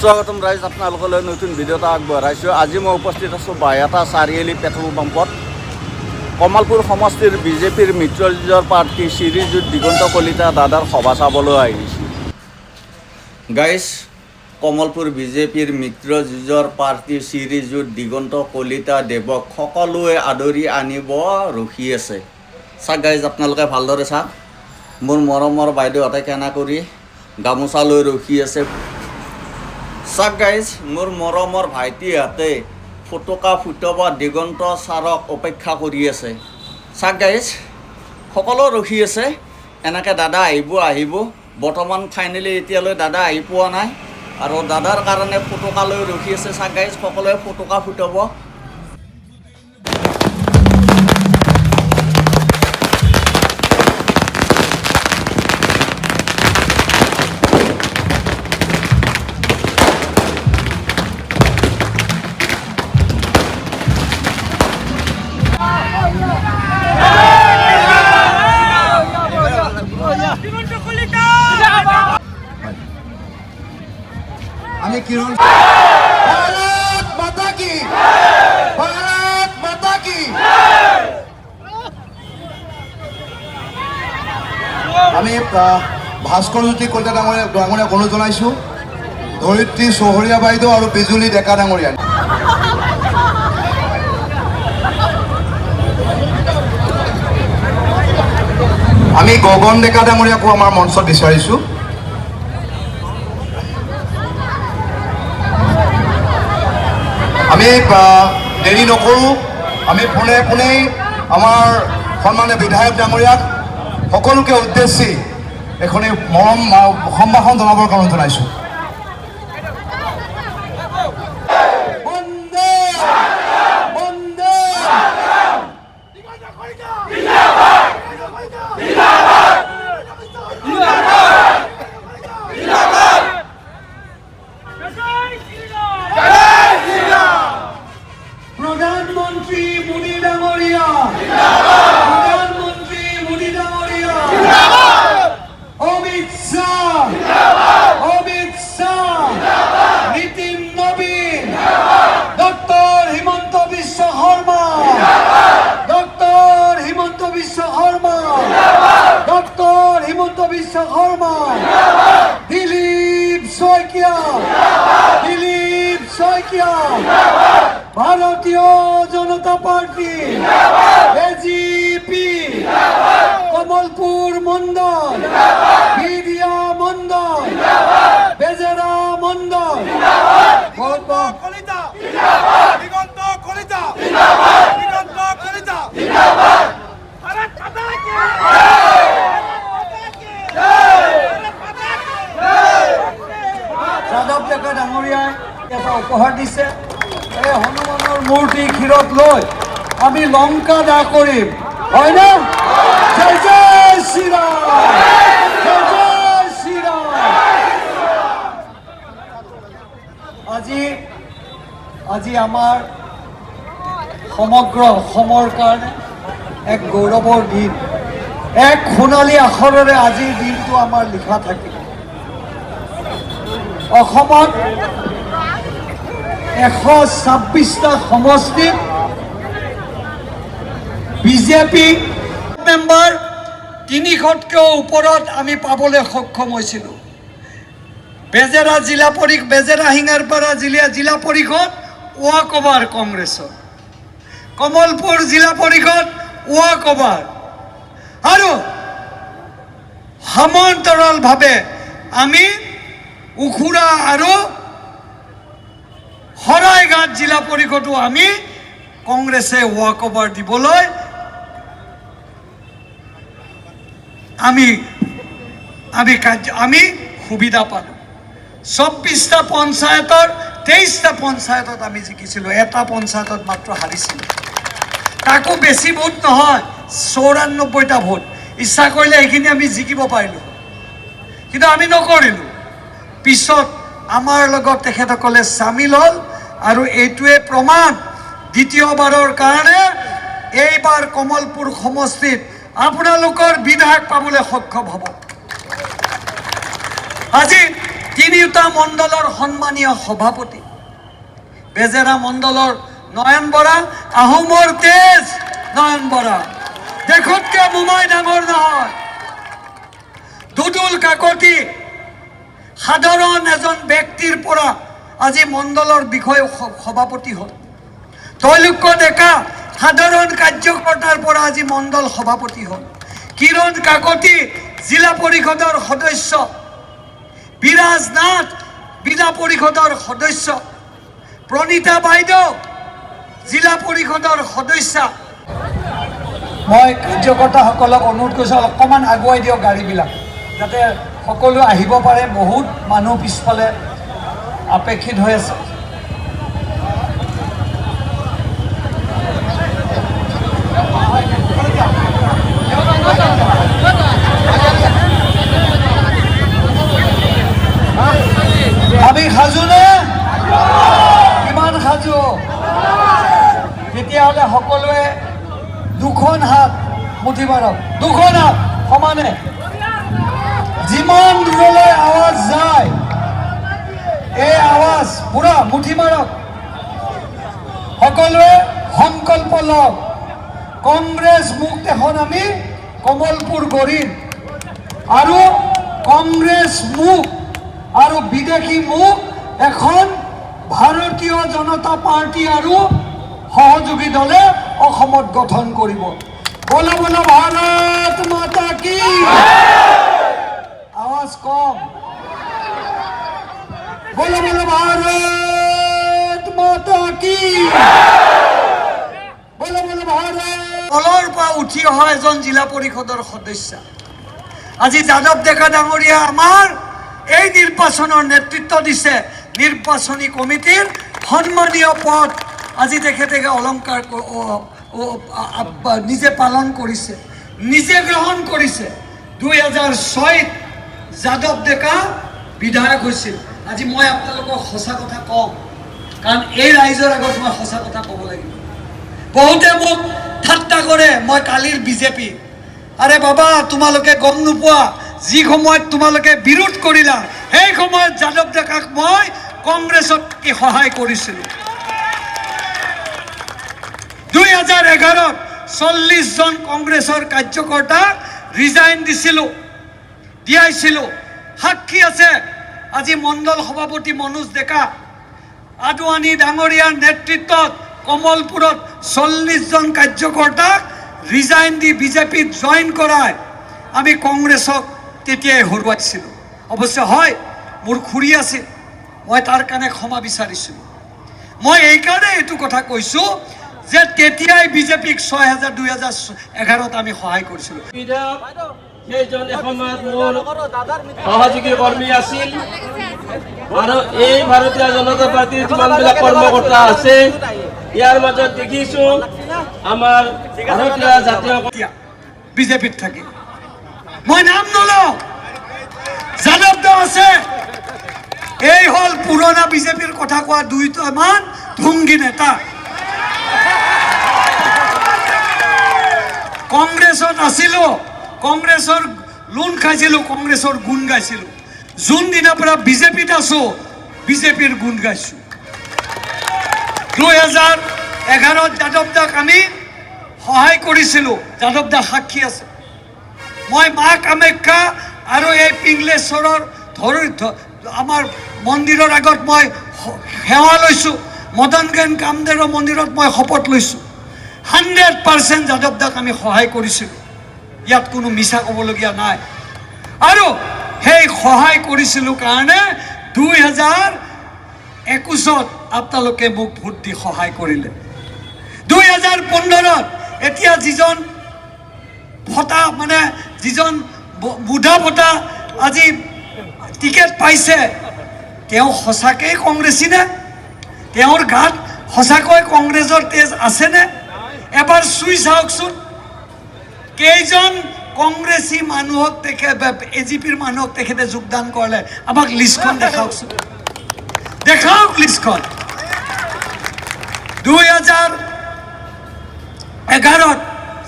সুস্বাগতম ৰাইজ, আপোনালোকলৈ নতুন ভিডিঅ' এটা আগবঢ়াইছোঁ। আজি মই উপস্থিত আছোঁ বাইহাটা চাৰিআলি পেট্ৰল পাম্পত। কমলপুৰ সমষ্টিৰ বিজেপিৰ মিত্ৰজোঁটৰ প্ৰাৰ্থী শ্ৰীযুত দিগন্ত কলিতা দাদাৰ সভা চাবলৈ আহিছোঁ। গাইজ, কমলপুৰ বিজেপিৰ মিত্ৰজোঁটৰ প্ৰাৰ্থী শ্ৰীযুত দিগন্ত কলিতা দেৱক সকলোৱে আদৰি আনিব ৰখি আছে। চাওক গাইজ, আপোনালোকে ভালদৰে চাওক। মোৰ মৰমৰ বাইদেউহঁতে কেনে কৰি গামোচা লৈ ৰখি আছে। চাওক গাইজ, মোৰ মৰমৰ ভাইটিহঁতে ফটকা ফুটাব দিগন্ত ছাৰক অপেক্ষা কৰি আছে। চাওক গাইজ, সকলো ৰখি আছে। এনেকৈ দাদা আহিব। বৰ্তমান ফাইনেলি এতিয়ালৈ দাদা আহি পোৱা নাই আৰু দাদাৰ কাৰণে ফটকা লৈ ৰখি আছে। চাওক গাইজ, সকলোৱে ফটকা ফুটাব। আমি কিৰণ ভাৰত মাতা কি, ভাৰত মাতা কি। আমি ভাস্কৰজ্যোতি কলিতা ডাঙৰীয়া অনুৰোধ জনাইছোঁ। ধৰিত্ৰী চহৰীয়া বাইদেউ আৰু বিজুলী ডেকা ডাঙৰীয়া। আমি গগন ডেকা ডাঙৰীয়াকো আমাৰ মঞ্চত বিচাৰিছোঁ। আমি দেৰি নকৰোঁ, আমি পোনেই আমাৰ সন্মানীয় বিধায়ক ডাঙৰীয়াক সকলোকে উদ্দেশ্যি এখনি মৰম সম্ভাষণ জনাবৰ কাৰণে জনাইছোঁ। প্ৰধানমন্ত্ৰী মোদী ডাঙৰীয়া, প্ৰধানমন্ত্ৰী মোদী ডাঙৰীয়া, অমিত শাহ, নীতিন নবীন, doctor Himanta Biswa Sarma, doctor Himanta Biswa Sarma, doctor Himanta Biswa Sarma, Dilip Saikia, ভারতীয় জনতা পার্টি, এজিপি, কমলপুর মন্ডল, বিডিয়া মন্ডল, বেজেরা মন্ডল, যাদৱ ডেকা ডাঙৰীয়াই এটা উপহাৰ দিছে। এই হনুমানৰ মূৰ্তি ক্ষীৰত লৈ আমি লংকা দা কৰিম, হয় না? জয় জয় শ্ৰীৰাম, জয় জয় শ্ৰীৰাম। আজি আমাৰ সমগ্ৰ অসমৰ কাৰণে এক গৌৰৱৰ দিন। এক সোণালী আখৰেৰে আজিৰ দিনটো আমাৰ লিখা থাকিব। অসমত 126টা সমষ্টিত বিজেপি মেম্বাৰ 300তকৈও ওপৰত আমি পাবলৈ সক্ষম হৈছিলোঁ। বেজেৰা সিঙাৰপাৰা জিলা পৰিষদ ৱাক অভাৰ কংগ্ৰেছৰ, কমলপুৰ জিলা পৰিষদ ৱাক অভাৰ, আৰু সমান্তৰালভাৱে আমি উখুৰা আৰু শৰাইঘাট জিলা পৰিষদো আমি কংগ্ৰেছে ৱাক অভাৰ দিবলৈ আমি সুবিধা পালোঁ। 24টা পঞ্চায়তৰ 23টা পঞ্চায়তত আমি জিকিছিলোঁ, এটা পঞ্চায়তত মাত্ৰ হাৰিছিলোঁ। তাকো বেছি ভোট নহয়, 94টা ভোট। ইচ্ছা কৰিলে এইখিনি আমি জিকিব পাৰিলোঁ, কিন্তু আমি নকৰিলোঁ। পিছত আমাৰ লগত তেখেতসকলে চামিল হ'ল আৰু এইটোৱে প্ৰমাণ দ্বিতীয়বাৰৰ কাৰণে এইবাৰ কমলপুৰ সমষ্টিত আপোনালোকৰ বিধায়ক পাবলৈ সক্ষম হ'ব। আজি তিনিওটা মণ্ডলৰ সন্মানীয় সভাপতি বেজেৰা মণ্ডলৰ নয়ন বৰা, আহোমৰ তেজ নয়ন বৰা, দেশতকৈ মোমাই ডাঙৰ নহয়। দুদুল কাকতি সাধাৰণ এজন ব্যক্তিৰ পৰা আজি মণ্ডলৰ বিষয় সভাপতি হ'ল। তৈলুক্য ডেকা সাধাৰণ কাৰ্যকৰ্তাৰ পৰা আজি মণ্ডল সভাপতি হ'ল। কিৰণ কাকতি জিলা পৰিষদৰ সদস্য, বিৰাজ নাথ জিলা পৰিষদৰ সদস্য, প্ৰণীতা বাইদেউ জিলা পৰিষদৰ সদস্যা। মই কাৰ্যকৰ্তাসকলক অনুৰোধ কৰিছোঁ অকণমান আগুৱাই দিয়ক গাড়ীবিলাক, যাতে সকলো আহিব পাৰে। বহুত মানুহ পিছফালে আপেক্ষিত হৈ আছে। আমি সাজুনে? কিমান সাজু? তেতিয়াহ'লে সকলোৱে দুখন হাত মুঠি মাৰক, দুখন হাত সমানে। যিমান দূৰলৈ আৱাজ যায় এই আৱাজ পুৰা মুঠি মাৰক। সকলোৱে সংকল্প লওক, কংগ্ৰেছ মুক্ত এখন আমি কমলপুৰ গঢ়িম, আৰু কংগ্ৰেছ মুক্ত আৰু বিদেশী মুখ এখন ভাৰতীয় জনতা পাৰ্টি আৰু সহযোগী দলে অসমত গঠন কৰিব। বলো বলো ভাৰত মাতা কি। আৱাজ কম। বলো বলো ভাৰত মাতা কি। বলো বলো ভাৰত। তলৰ পৰা উঠি অহা এজন জিলা পৰিষদৰ সদস্য আজি যাদৱ ডেকা ডাঙৰীয়া আমাৰ এই নিৰ্বাচনৰ নেতৃত্ব দিছে। নিৰ্বাচনী কমিটিৰ সন্মানীয় পদ আজি তেখেতে অলংকাৰ নিজে পালন কৰিছে, নিজে গ্ৰহণ কৰিছে। 2006 যাদৱ ডেকা বিধায়ক হৈছিল। আজি মই আপোনালোকক সঁচা কথা কওঁ, কাৰণ এই ৰাইজৰ আগত মই সঁচা কথা ক'ব লাগিব। বহুতে মোক ঠাট্টা কৰে, মই কালিৰ বিজেপি। আৰে বাবা, তোমালোকে গম নোপোৱা, যি সময়ত তোমালোকে বিৰোধ কৰিলা সেই সময়ত যাদৱ ডেকাক মই কংগ্ৰেছত সহায় কৰিছিলোঁ। 2011ত 40 জন কংগ্ৰেছৰ কাৰ্যকৰ্তাক ৰিজাইন দিয়াইছিলোঁ। সাক্ষী আছে আজি মণ্ডল সভাপতি মনোজ ডেকা। আদৱানী ডাঙৰীয়াৰ নেতৃত্বত কমলপুৰত 40 জন কাৰ্যকৰ্তাক ৰিজাইন দি বিজেপিত জইন কৰাই আমি কংগ্ৰেছক তেতিয়াই হৰুৱাইছিলোঁ। অৱশ্যে হয়, মোৰ খুৰী আছিল, মই তাৰ কাৰণে ক্ষমা বিচাৰিছিলোঁ। মই এইকাৰণে এইটো কথা কৈছোঁ যে তেতিয়াই বিজেপিক 2011ত আমি সহায় কৰিছিলোঁ। সেইজন এসময়ত মোৰ সহযোগী কৰ্মী আছিল, আৰু এই ভাৰতীয় জনতা পাৰ্টীৰ যিমানবিলাক কৰ্মকৰ্তা আছে ইয়াৰ মাজত দেখিছোঁ আমাৰ ভাৰতীয় জাতীয় বিজেপিত থাকি মই নাম নলওঁ, যাদৱ দা আছে। এই হ'ল পুৰণা বিজেপিৰ কথা কোৱা দুইটামান ধুংগী নেতা। কংগ্ৰেছত আছিলোঁ, কংগ্ৰেছৰ লোন খাইছিলোঁ, কংগ্ৰেছৰ গুণ গাইছিলোঁ। যোন দিনাৰ পৰা বিজেপিত আছোঁ বিজেপিৰ গুণ গাইছোঁ। 2011ত যাদৱ দাক আমি সহায় কৰিছিলোঁ, যাদৱ দা সাক্ষী আছে। মই মা কামাখ্যা আৰু এই পিংলেশ্বৰৰ আমাৰ মন্দিৰৰ আগত মই সেৱা লৈছোঁ। মদনগেন কামদেৱৰ মন্দিৰত মই শপত লৈছোঁ। 100% যাদৱ দাক আমি সহায় কৰিছিলোঁ, ইয়াত কোনো মিছা ক'বলগীয়া নাই। আৰু সেই সহায় কৰিছিলোঁ কাৰণে 2021ত আপোনালোকে মোক ভোট দি সহায় কৰিলে। 2015ত এতিয়া যিজন ভটা মানে যিজন বুঢ়া ভটা আজি টিকেট পাইছে, তেওঁ সঁচাকৈ কংগ্ৰেছী নে? তেওঁৰ গাত সঁচাকৈ কংগ্ৰেছৰ তেজ আছেনে? এবাৰ চুই চাওকচোন, কেইজন কংগ্ৰেছী মানুহক এজিপিৰ মানুহক তেখেতে যোগদান কৰিলে। আমাক লিষ্টখন দেখাওকচোন, দেখাওক লিষ্টখন। 2011ত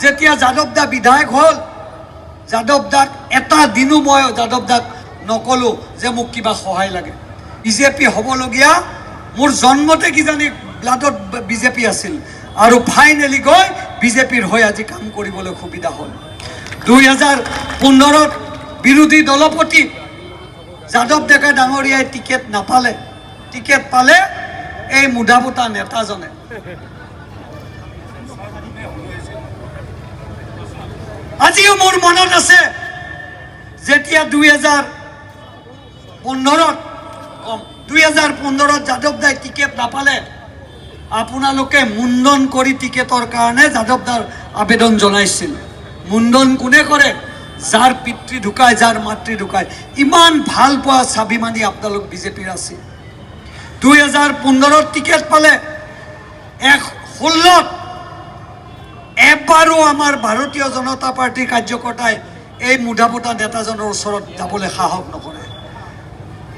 যেতিয়া যাদৱ দা বিধায়ক হ'ল, যাদৱ দাক এটা দিনো মই যাদৱ দাক নক'লোঁ যে মোক কিবা সহায় লাগে। বিজেপি হ'বলগীয়া মোৰ জন্মতে কিজানি ব্লাডত বিজেপি আছিল আৰু ফাইনেলি গৈ বিজেপিৰ হৈ আজি কাম কৰিবলৈ সুবিধা হ'ল। 2015ত বিৰোধী দলপতি যাদৱ ডেকা ডাঙৰীয়াই টিকেট নাপালে, টিকেট পালে এই মুধাবোতা নেতাজনে। আজিও মোৰ মনত আছে যেতিয়া 2015ত যাদৱ দাই টিকেট নাপালে, আপোনালোকে মুণ্ডন কৰি টিকেটৰ কাৰণে যাদৱ দাৰ আবেদন জনাইছিল। মুণ্ডন কোনে কৰে? যাৰ পিতৃ ঢুকায়, যাৰ মাতৃ ঢুকায়। ইমান ভাল পোৱা স্বাভিমানী আপোনালোক বিজেপিৰ আছিল। 2015ত টিকেট পালে, 16ত এবাৰো আমাৰ ভাৰতীয় জনতা পাৰ্টীৰ কাৰ্যকৰ্তাই এই মুধাবোতা নেতাজনৰ ওচৰত যাবলৈ সাহস নকৰে।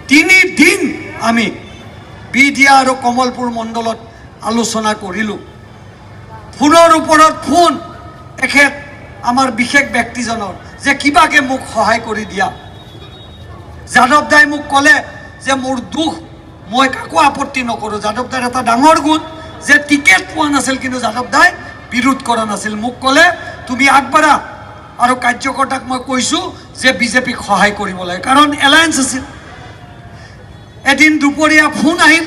3 দিন আমি বিডিয়া আৰু কমলপুৰ মণ্ডলত আলোচনা কৰিলোঁ। ফোনৰ ওপৰত ফোন এখেত আমাৰ বিশেষ ব্যক্তিজনৰ যে কিবাকে মোক সহায় কৰি দিয়া। যাদৱ দাই মোক ক'লে যে মোৰ দুখ, মই কাকো আপত্তি নকৰোঁ। যাদৱ দাৰ এটা ডাঙৰ গুণ যে টিকেট পোৱা নাছিল কিন্তু যাদৱ দাই বিৰোধ কৰা নাছিল। মোক ক'লে তুমি আগবাঢ়া, আৰু কাৰ্যকৰ্তাক মই কৈছোঁ যে বিজেপিক সহায় কৰিব লাগে, কাৰণ এলায়েন্স আছিল। এদিন দুপৰীয়া ফোন আহিল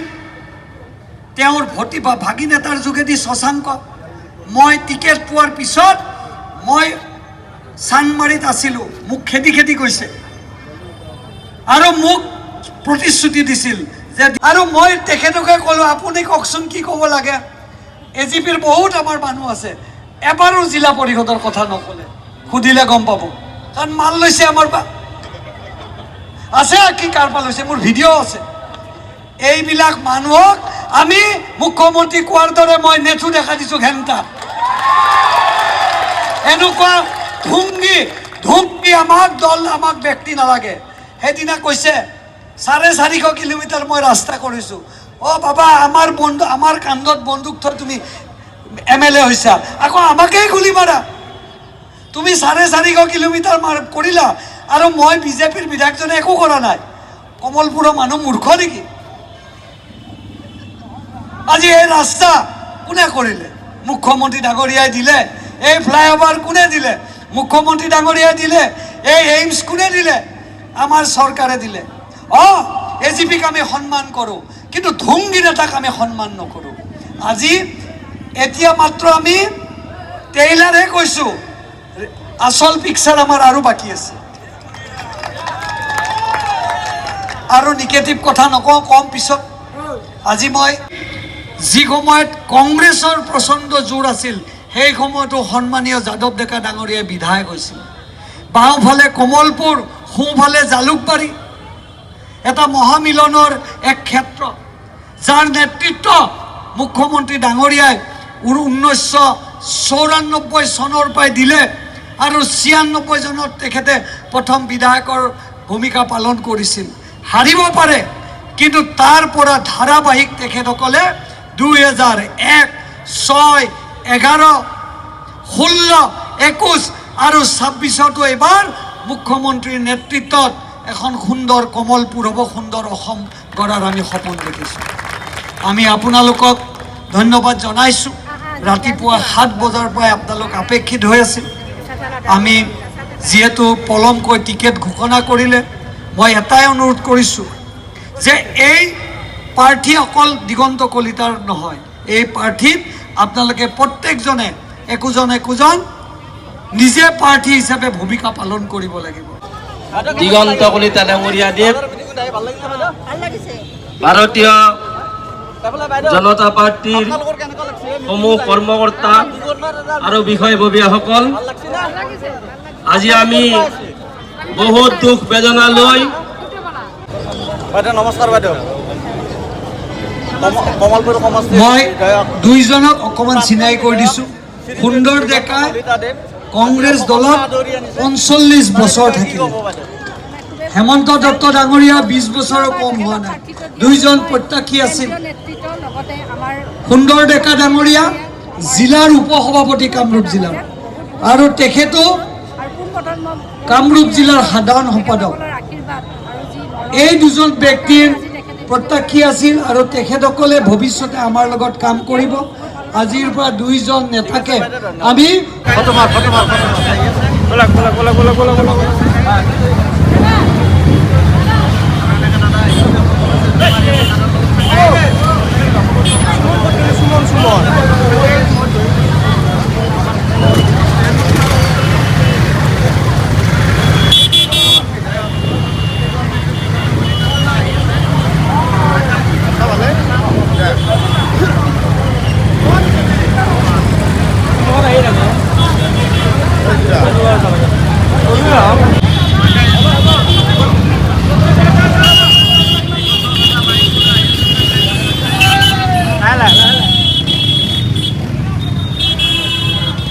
তেওঁৰ ভতিজা ভাগিন এটাৰ যোগেদি, শশাংক। মই টিকেট পোৱাৰ পিছত মই চানমাৰীত আছিলোঁ, মোক খেদি খেদি গৈছে আৰু মোক প্ৰতিশ্ৰুতি দিছিল যে, আৰু মই তেখেতকে ক'লোঁ আপুনি কওকচোন কি ক'ব লাগে। এজিপিৰ বহুত আমাৰ মানুহ আছে, এবাৰো জিলা পৰিষদৰ কথা নক'লে, সুধিলে গম পাব, কাৰণ মাল লৈছে আমাৰ পৰা আছে, কি কাৰ পৰা লৈছে মোৰ ভিডিঅ' আছে। এইবিলাক মানুহক আমি মুখ্যমন্ত্ৰী কোৱাৰ দৰে মই নেচু দেখা দিছোঁ ঘেণ্টা। এনেকুৱা ধুমকি আমাক দল আমাক ব্যক্তি নালাগে। সেইদিনা কৈছে 450 কিলোমিটাৰ মই ৰাস্তা কৰিছোঁ। অ' বাবা, আমাৰ কান্ধত বন্দুক থৈ তুমি MLA হৈছা, আকৌ আমাকেই গুলি মাৰা। তুমি 450 কিলোমিটাৰ কৰিলা আৰু মই বিজেপিৰ বিধায়কজনে একো কৰা নাই। কমলপুৰৰ মানুহ মূৰ্খ নেকি? আজি এই ৰাস্তা কোনে কৰিলে? মুখ্যমন্ত্ৰী ডাঙৰীয়াই দিলে। এই ফ্লাইঅভাৰ কোনে দিলে? মুখ্যমন্ত্ৰী ডাঙৰীয়াই দিলে। এই এইমছ কোনে দিলে? আমাৰ চৰকাৰে দিলে। এজিপিক আমি সন্মান কৰোঁ, কিন্তু ধুংগি নেতাক আমি সন্মান নকৰোঁ। আজি এতিয়া মাত্ৰ আমি ট্ৰেইলাৰহে কৈছোঁ, আচল পিকচাৰ আমাৰ আৰু বাকী আছে। আৰু নিগেটিভ কথা নকওঁ, কম পিছত। আজি মই যি সময়ত কংগ্ৰেছৰ প্ৰচণ্ড জোৰ আছিল, সেই সময়তো সন্মানীয় যাদৱ ডেকা ডাঙৰীয়াই বিধায়ক হৈছিল। বাওঁফালে কমলপুৰ, সোঁফালে জালুকবাৰী, এটা মহামিলনৰ এক ক্ষেত্ৰ, যাৰ নেতৃত্ব মুখ্যমন্ত্ৰী ডাঙৰীয়াই 1994 চনৰ পৰাই দিলে আৰু 96 চনত তেখেতে প্ৰথম বিধায়কৰ ভূমিকা পালন কৰিছিল। হাৰিব পাৰে, কিন্তু তাৰ পৰা ধাৰাবাহিক তেখেতসকলে 2001, 6, 11, 16, 21 আৰু 26তো এইবাৰ মুখ্যমন্ত্ৰীৰ নেতৃত্বত এখন সুন্দৰ কমলপুৰ হ'ব, সুন্দৰ অসম গঢ়াৰ আমি সপোন দেখিছোঁ। আমি আপোনালোকক ধন্যবাদ জনাইছোঁ। ৰাতিপুৱা 7 বজাৰ পৰাই আপোনালোক আপেক্ষিত হৈ আছিল। আমি যিহেতু পলমকৈ টিকেট ঘোষণা কৰিলে, মই এটাই অনুৰোধ কৰিছোঁ যে এই প্ৰাৰ্থী অকল দিগন্ত কলিতাৰ নহয়, এই প্ৰাৰ্থীত আপোনালোকে প্ৰত্যেকজনে একোজন নিজে প্ৰাৰ্থী হিচাপে ভূমিকা পালন কৰিব লাগিব। দিগন্ত কলিতা ডাঙৰীয়া দেৱ ভাৰতীয় জনতা পাৰ্টীৰ সমূহ কৰ্মকৰ্তা আৰু বিষয়ববীয়াসকল, আজি আমি বহুত দুখ বেদনা লৈ বাইদেউ নমস্কাৰ। বাইদেউ কমলপুৰ সমষ্টি মই দুইজনক অকণমান চিনাই কৰি দিছোঁ। সুন্দৰ ডেকা কংগ্ৰেছ দলত 45 বছৰ থাকিল। হেমন্ত দত্ত ডাঙৰীয়া 20 বছৰো কম হোৱা নাই, দুইজন প্ৰত্যাশী আছিল। সুন্দৰ ডেকা ডাঙৰীয়া জিলাৰ উপসভাপতি কামৰূপ জিলাৰ, আৰু তেখেতো কামৰূপ জিলাৰ সাধাৰণ সম্পাদক। এই দুজন ব্যক্তিৰ প্ৰত্যাশী আছিল আৰু তেখেতসকলে ভৱিষ্যতে আমাৰ লগত কাম কৰিব। আজিৰ পৰা দুইজন নেতাকে আমি Hãy subscribe cho kênh Ghiền Mì Gõ để không bỏ lỡ